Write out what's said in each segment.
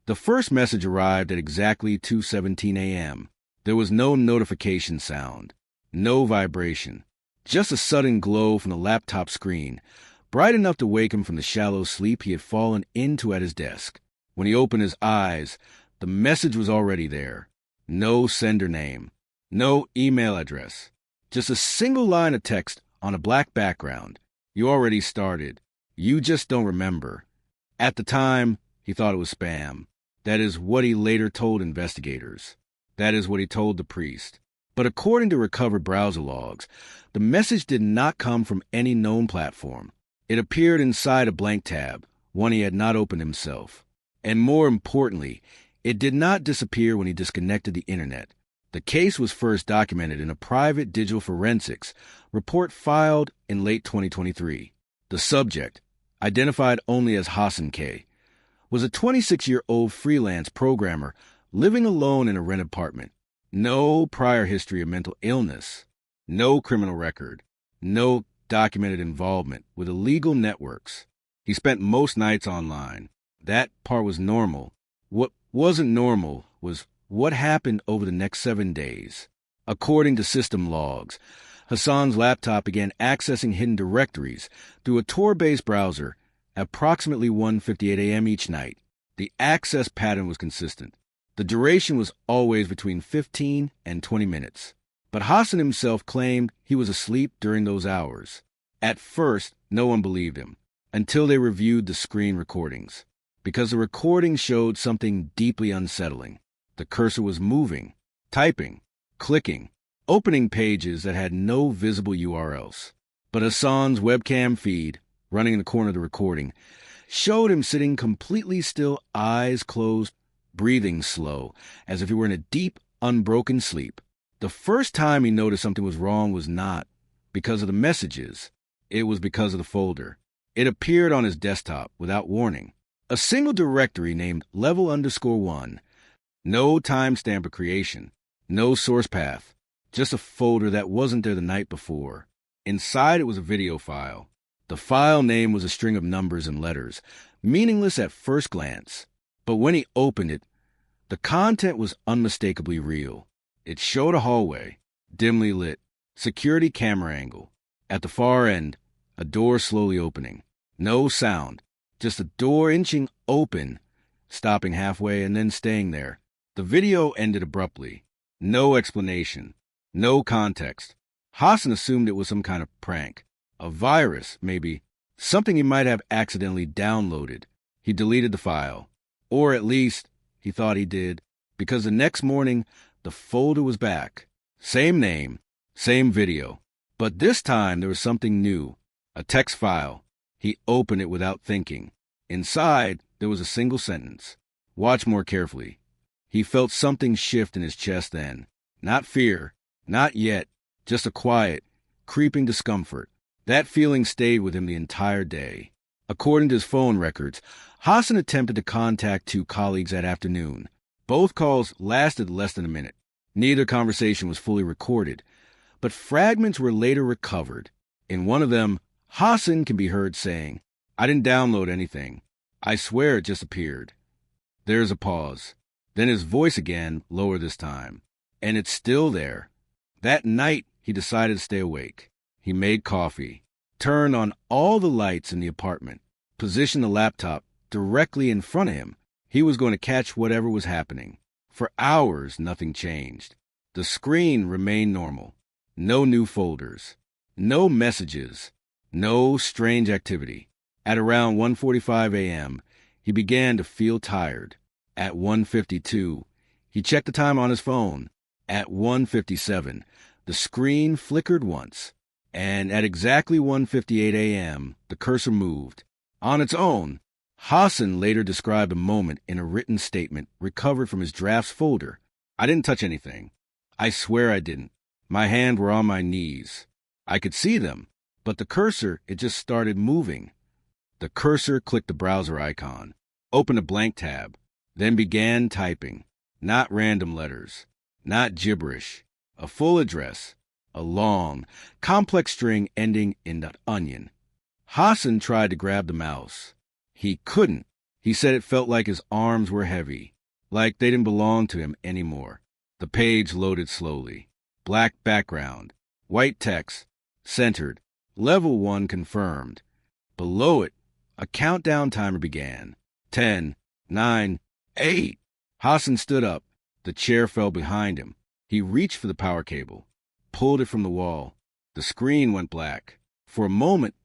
The first message arrived at exactly 2:17 a.m. There was no notification sound, no vibration, just a sudden glow from the laptop screen, bright enough to wake him from the shallow sleep he had fallen into at his desk. When he opened his eyes, the message was already there. No sender name, no email address, just a single line of text on a black background. You already started. You just don't remember. At the time, he thought it was spam. That is what he later told investigators. That is what he told the priest. But according to recovered browser logs, the message did not come from any known platform. It appeared inside a blank tab, one he had not opened himself. And more importantly, it did not disappear when he disconnected the internet. The case was first documented in a private digital forensics report filed in late 2023. The subject, identified only as Hassan K., was a 26-year-old freelance programmer living alone in a rented apartment. No prior history of mental illness, no criminal record, no documented involvement with illegal networks. He spent most nights online. That part was normal. What wasn't normal was what happened over the next 7 days. According to system logs, Hassan's laptop began accessing hidden directories through a Tor-based browser at approximately 1:58 a.m. each night. The access pattern was consistent. The duration was always between 15 and 20 minutes. But Hassan himself claimed he was asleep during those hours. At first, no one believed him, until they reviewed the screen recordings, because the recording showed something deeply unsettling. The cursor was moving, typing, clicking, opening pages that had no visible URLs. But Hassan's webcam feed, running in the corner of the recording, showed him sitting completely still, eyes closed, breathing slow, as if he were in a deep, unbroken sleep. The first time he noticed something was wrong was not because of the messages. It was because of the folder. It appeared on his desktop without warning. A single directory named level_1. No timestamp of creation. No source path. Just a folder that wasn't there the night before. Inside it was a video file. The file name was a string of numbers and letters, meaningless at first glance. But when he opened it, the content was unmistakably real. It showed a hallway, dimly lit, security camera angle. At the far end, a door slowly opening. No sound, just a door inching open, stopping halfway and then staying there. The video ended abruptly. No explanation, no context. Hassan assumed it was some kind of prank. A virus, maybe. Something he might have accidentally downloaded. He deleted the file. Or at least, he thought he did, because the next morning, the folder was back. Same name, same video. But this time there was something new. A text file. He opened it without thinking. Inside, there was a single sentence. Watch more carefully. He felt something shift in his chest then. Not fear. Not yet. Just a quiet, creeping discomfort. That feeling stayed with him the entire day. According to his phone records, Hassan attempted to contact 2 colleagues that afternoon. Both calls lasted less than a minute. Neither conversation was fully recorded, but fragments were later recovered. In one of them, Hassan can be heard saying, "I didn't download anything. I swear it just appeared." There's a pause. Then his voice again, lower this time. And it's still there. That night, he decided to stay awake. He made coffee, turned on all the lights in the apartment, positioned the laptop directly in front of him. He was going to catch whatever was happening. For hours, nothing changed. The screen remained normal. No new folders. No messages. No strange activity. At around 1:45 a.m., he began to feel tired. At 1:52, he checked the time on his phone. At 1:57, the screen flickered once. And at exactly 1:58 a.m., the cursor moved. On its own. Hassan later described a moment in a written statement recovered from his drafts folder. "I didn't touch anything. I swear I didn't. My hands were on my knees. I could see them, but the cursor, it just started moving." The cursor clicked the browser icon, opened a blank tab, then began typing. Not random letters, not gibberish. A full address, a long, complex string ending in .onion. Hassan tried to grab the mouse. He couldn't. He said it felt like his arms were heavy, like they didn't belong to him anymore. The page loaded slowly. Black background, white text, centered, level 1 confirmed. Below it, a countdown timer began. 10, 9, 8. Hassan stood up. The chair fell behind him. He reached for the power cable, pulled it from the wall. The screen went black. For a moment,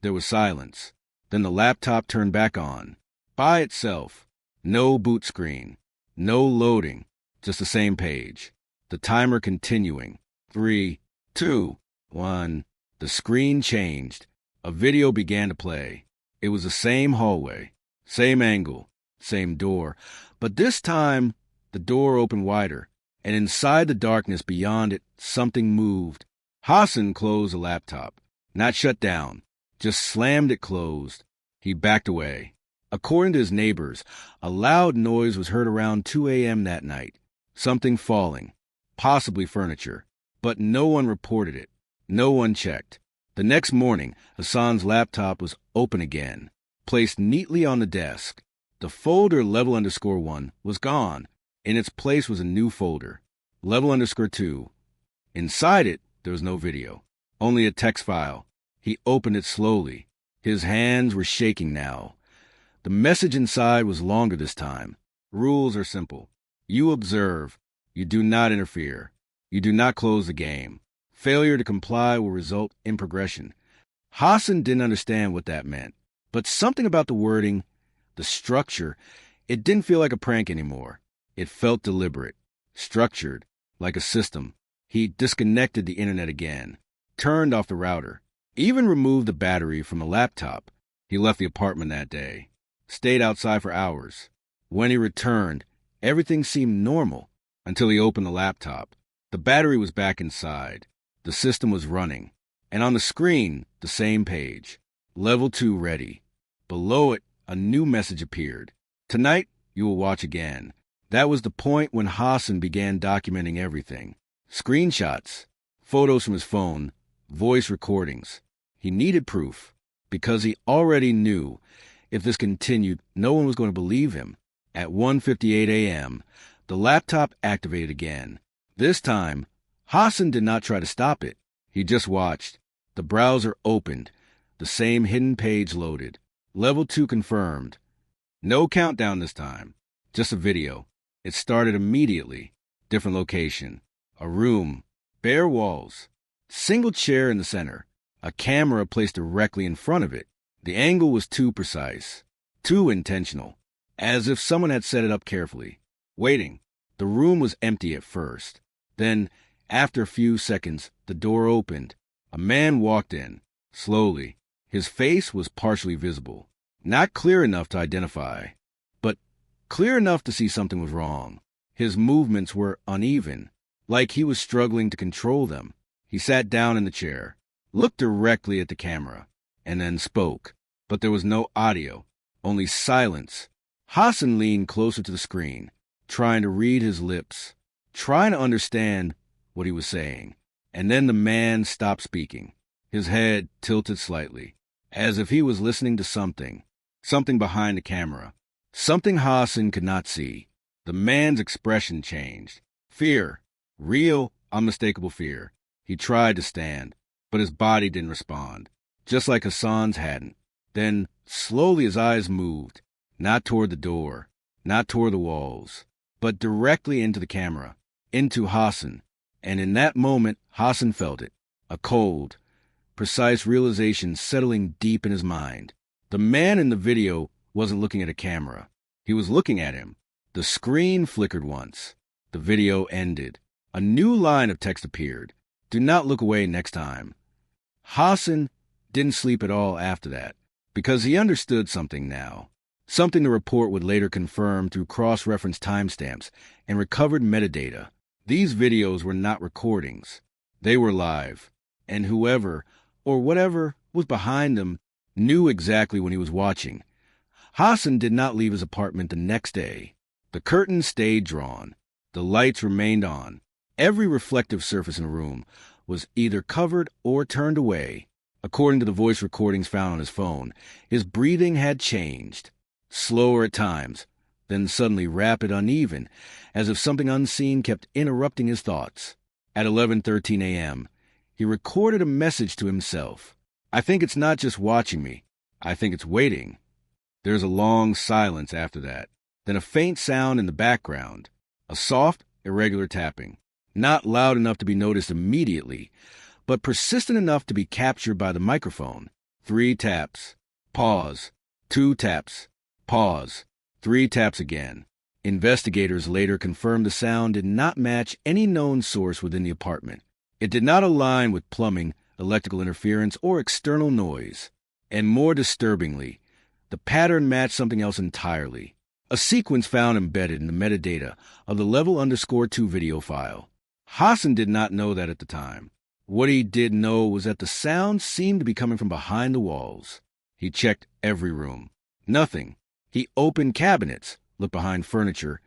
there was silence. Then the laptop turned back on. By itself. No boot screen. No loading. Just the same page. The timer continuing. 3, 2, 1. The screen changed. A video began to play. It was the same hallway, same angle, same door. But this time, the door opened wider, and inside the darkness beyond it, something moved. Hassan closed the laptop. Not shut down, just slammed it closed. He backed away. According to his neighbors, a loud noise was heard around 2 a.m. that night. Something falling, possibly furniture. But no one reported it. No one checked. The next morning, Hassan's laptop was open again, placed neatly on the desk. The folder level_1 was gone. In its place was a new folder, level_2. Inside it, there was no video, only a text file. He opened it slowly. His hands were shaking now. The message inside was longer this time. Rules are simple. You observe. You do not interfere. You do not close the game. Failure to comply will result in progression. Hassan didn't understand what that meant, but something about the wording, the structure, it didn't feel like a prank anymore. It felt deliberate, structured, like a system. He disconnected the internet again, turned off the router, even removed the battery from the laptop. He left the apartment that day, stayed outside for hours. When he returned, everything seemed normal until he opened the laptop. The battery was back inside. The system was running, and on the screen, the same page. Level 2 ready. Below it, a new message appeared. Tonight, you will watch again. That was the point when Hassan began documenting everything. Screenshots, photos from his phone, voice recordings. He needed proof, because he already knew if this continued, no one was going to believe him. At 1:58 a.m., the laptop activated again. This time, Hassan did not try to stop it. He just watched. The browser opened. The same hidden page loaded. Level 2 confirmed. No countdown this time. Just a video. It started immediately. Different location. A room. Bare walls. Single chair in the center. A camera placed directly in front of it. The angle was too precise. Too intentional. As if someone had set it up carefully. Waiting. The room was empty at first. Then, after a few seconds, the door opened. A man walked in, slowly. His face was partially visible. Not clear enough to identify, but clear enough to see something was wrong. His movements were uneven, like he was struggling to control them. He sat down in the chair, looked directly at the camera, and then spoke. But there was no audio, only silence. Hassan leaned closer to the screen, trying to read his lips, trying to understand what he was saying. And then the man stopped speaking. His head tilted slightly, as if he was listening to something behind the camera, something Hassan could not see. The man's expression changed. Fear, real, unmistakable fear. He tried to stand, but his body didn't respond, just like Hassan's hadn't. Then, slowly his eyes moved, not toward the door, not toward the walls, but directly into the camera, into Hassan. And in that moment, Hassan felt it, a cold, precise realization settling deep in his mind. The man in the video wasn't looking at a camera. He was looking at him. The screen flickered once. The video ended. A new line of text appeared. Do not look away next time. Hassan didn't sleep at all after that, because he understood something now. Something the report would later confirm through cross-reference timestamps and recovered metadata. These videos were not recordings. They were live, and whoever or whatever was behind them knew exactly when he was watching. Hassan did not leave his apartment the next day. The curtains stayed drawn. The lights remained on. Every reflective surface in the room was either covered or turned away. According to the voice recordings found on his phone, his breathing had changed. slower at times, then suddenly rapid, uneven, as if something unseen kept interrupting his thoughts. At 11:13 a.m., he recorded a message to himself. I think it's not just watching me. I think it's waiting. There's a long silence after that. Then a faint sound in the background. A soft, irregular tapping. Not loud enough to be noticed immediately, but persistent enough to be captured by the microphone. 3 taps. Pause. 2 taps. Pause. 3 taps again. Investigators later confirmed the sound did not match any known source within the apartment. It did not align with plumbing, electrical interference, or external noise. And more disturbingly, the pattern matched something else entirely. A sequence found embedded in the metadata of the level_2 video file. Hassan did not know that at the time. What he did know was that the sound seemed to be coming from behind the walls. He checked every room. Nothing. He opened cabinets, looked behind furniture,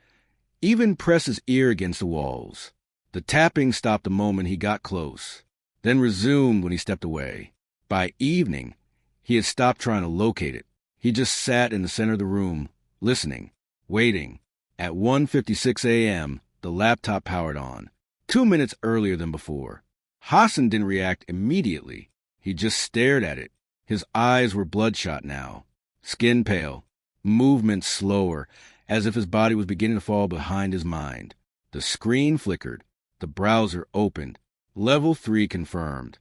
even pressed his ear against the walls. The tapping stopped the moment he got close, then resumed when he stepped away. By evening, he had stopped trying to locate it. He just sat in the center of the room, listening, waiting. At 1:56 a.m., the laptop powered on, 2 minutes earlier than before. Hassan didn't react immediately. He just stared at it. His eyes were bloodshot now, skin pale, movement slower, as if his body was beginning to fall behind his mind. The screen flickered. The browser opened. Level 3 confirmed.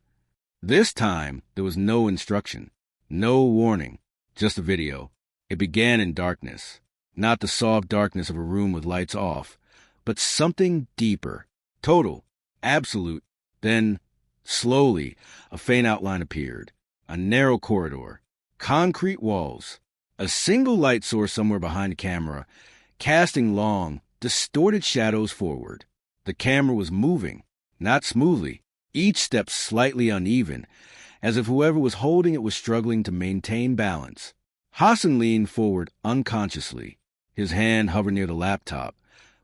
This time, there was no instruction, no warning, just a video. It began in darkness. Not the soft darkness of a room with lights off, but something deeper, total, absolute. Then, slowly, a faint outline appeared. A narrow corridor, concrete walls, a single light source somewhere behind the camera, casting long, distorted shadows forward. The camera was moving, not smoothly, each step slightly uneven, as if whoever was holding it was struggling to maintain balance. Hassan leaned forward unconsciously. His hand hovered near the laptop,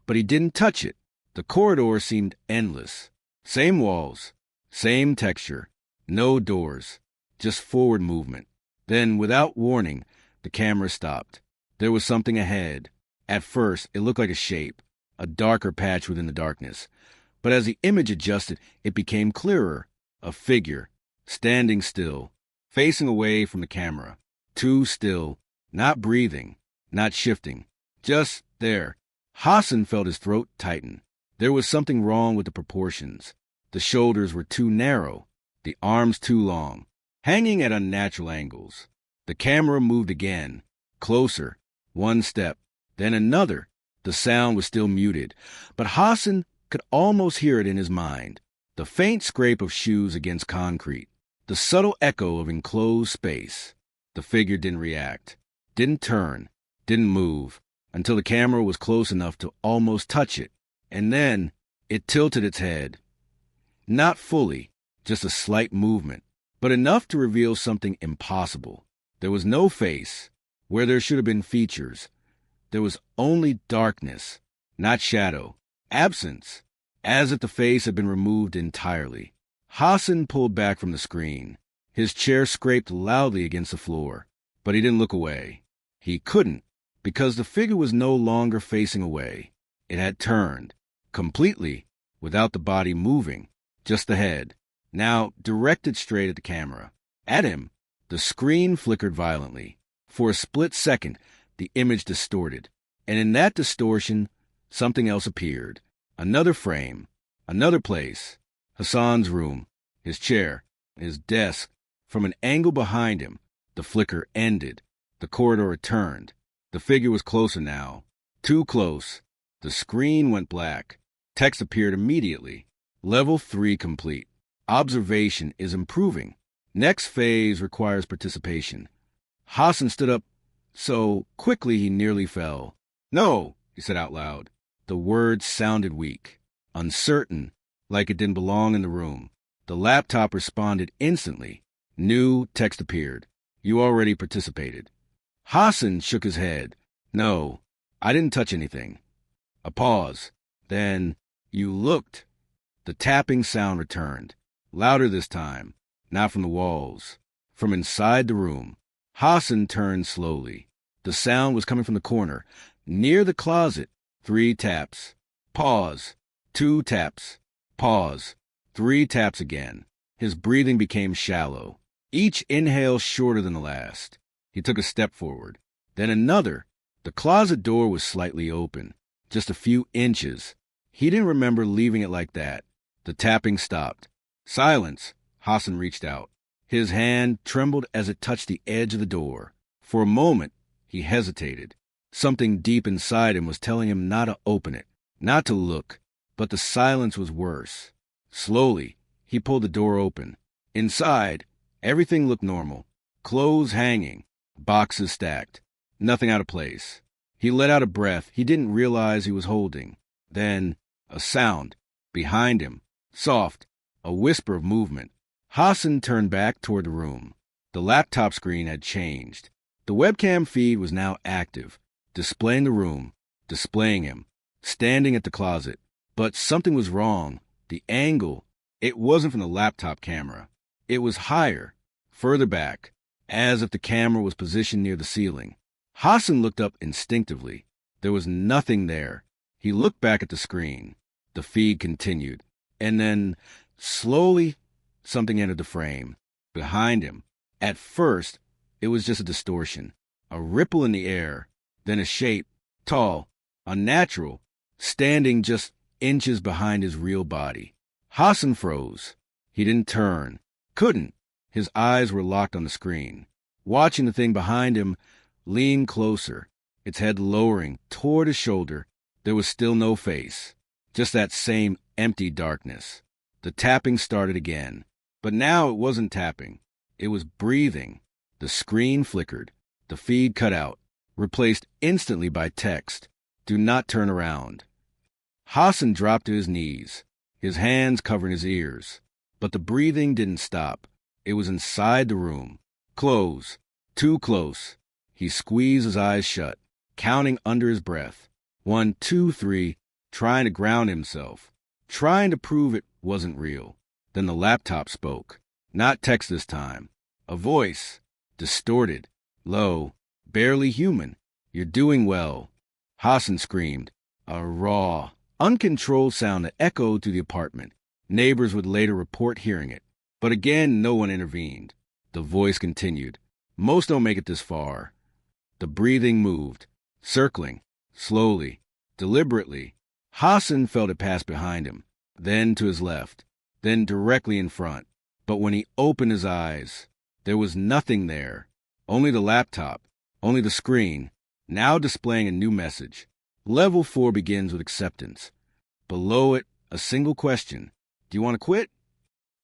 but he didn't touch it. The corridor seemed endless. Same walls, same texture, no doors, just forward movement. Then, without warning, the camera stopped. There was something ahead. At first, it looked like a shape, a darker patch within the darkness. But as the image adjusted, it became clearer. A figure, standing still, facing away from the camera. Too still, not breathing, not shifting, just there. Hassan felt his throat tighten. There was something wrong with the proportions. The shoulders were too narrow, the arms too long, hanging at unnatural angles. The camera moved again, closer, one step, then another. The sound was still muted, but Hassan could almost hear it in his mind. The faint scrape of shoes against concrete, the subtle echo of enclosed space. The figure didn't react, didn't turn, didn't move, until the camera was close enough to almost touch it. And then it tilted its head. Not fully, just a slight movement, but enough to reveal something impossible. There was no face, where there should have been features. There was only darkness, not shadow, absence, as if the face had been removed entirely. Hassan pulled back from the screen. His chair scraped loudly against the floor, but he didn't look away. He couldn't, because the figure was no longer facing away. It had turned, completely, without the body moving, just the head, now directed straight at the camera. At him, the screen flickered violently. For a split second, the image distorted, and in that distortion, something else appeared. Another frame, another place. Hassan's room, his chair, his desk. From an angle behind him, the flicker ended. The corridor returned. The figure was closer now. Too close. The screen went black. Text appeared immediately. Level 3 complete. Observation is improving. Next phase requires participation. Hassan stood up so quickly he nearly fell. "No," he said out loud. The words sounded weak, uncertain, like it didn't belong in the room. The laptop responded instantly. New text appeared. "You already participated." Hassan shook his head. "No, I didn't touch anything." A pause. Then, "You looked." The tapping sound returned, louder this time, not from the walls, from inside the room. Hassan turned slowly. The sound was coming from the corner. Near the closet, 3 taps. Pause. 2 taps. Pause. 3 taps again. His breathing became shallow. Each inhale shorter than the last. He took a step forward. Then another. The closet door was slightly open. Just a few inches. He didn't remember leaving it like that. The tapping stopped. Silence. Hassan reached out. His hand trembled as it touched the edge of the door. For a moment, he hesitated. Something deep inside him was telling him not to open it, not to look. But the silence was worse. Slowly, he pulled the door open. Inside, everything looked normal. Clothes hanging, boxes stacked, nothing out of place. He let out a breath he didn't realize he was holding. Then, a sound. Behind him. Soft. A whisper of movement. Hassan turned back toward the room. The laptop screen had changed. The webcam feed was now active, displaying the room, displaying him, standing at the closet. But something was wrong. The angle. It wasn't from the laptop camera. It was higher, further back, as if the camera was positioned near the ceiling. Hassan looked up instinctively. There was nothing there. He looked back at the screen. The feed continued. And then, slowly, something entered the frame. Behind him. At first, it was just a distortion. A ripple in the air. Then a shape. Tall. Unnatural. Standing just inches behind his real body. Hassan froze. He didn't turn. Couldn't. His eyes were locked on the screen. Watching the thing behind him lean closer, its head lowering toward his shoulder. There was still no face, just that same empty darkness. The tapping started again, but now it wasn't tapping. It was breathing. The screen flickered. The feed cut out, replaced instantly by text. Do not turn around. Hassan dropped to his knees, his hands covering his ears. But the breathing didn't stop. It was inside the room. Close. Too close. He squeezed his eyes shut, counting under his breath. 1, 2, 3, trying to ground himself, trying to prove it wasn't real. Then the laptop spoke. Not text this time. A voice. Distorted. Low. Barely human. You're doing well. Hassan screamed. A raw, uncontrolled sound that echoed through the apartment. Neighbors would later report hearing it. But again, no one intervened. The voice continued. Most don't make it this far. The breathing moved, circling, slowly, deliberately. Hassan felt it pass behind him, then to his left, then directly in front. But when he opened his eyes, there was nothing there. Only the laptop, only the screen, now displaying a new message. Level 4 begins with acceptance. Below it, a single question. Do you want to quit?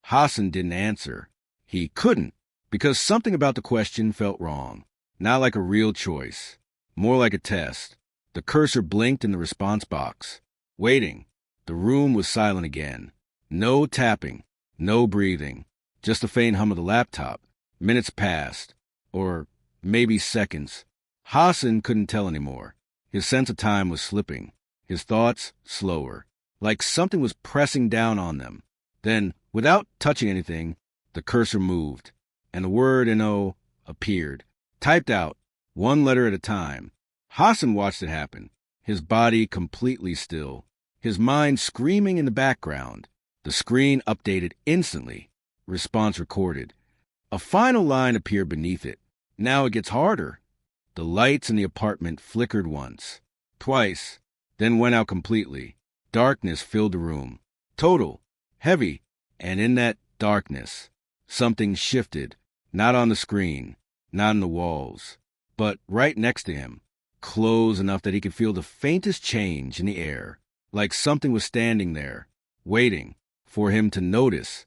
Hassan didn't answer. He couldn't, because something about the question felt wrong. Not like a real choice, more like a test. The cursor blinked in the response box. Waiting. The room was silent again. No tapping, no breathing, just the faint hum of the laptop. Minutes passed, or maybe seconds. Hassan couldn't tell anymore. His sense of time was slipping, his thoughts slower, like something was pressing down on them. Then, without touching anything, the cursor moved, and the word "no" appeared. Typed out, 1 letter at a time. Hassan watched it happen, his body completely still, his mind screaming in the background. The screen updated instantly. Response recorded. A final line appeared beneath it. Now it gets harder. The lights in the apartment flickered once, twice, then went out completely. Darkness filled the room. Total, heavy, and in that darkness, something shifted, not on the screen, not in the walls, but right next to him, close enough that he could feel the faintest change in the air, like something was standing there, waiting for him to notice.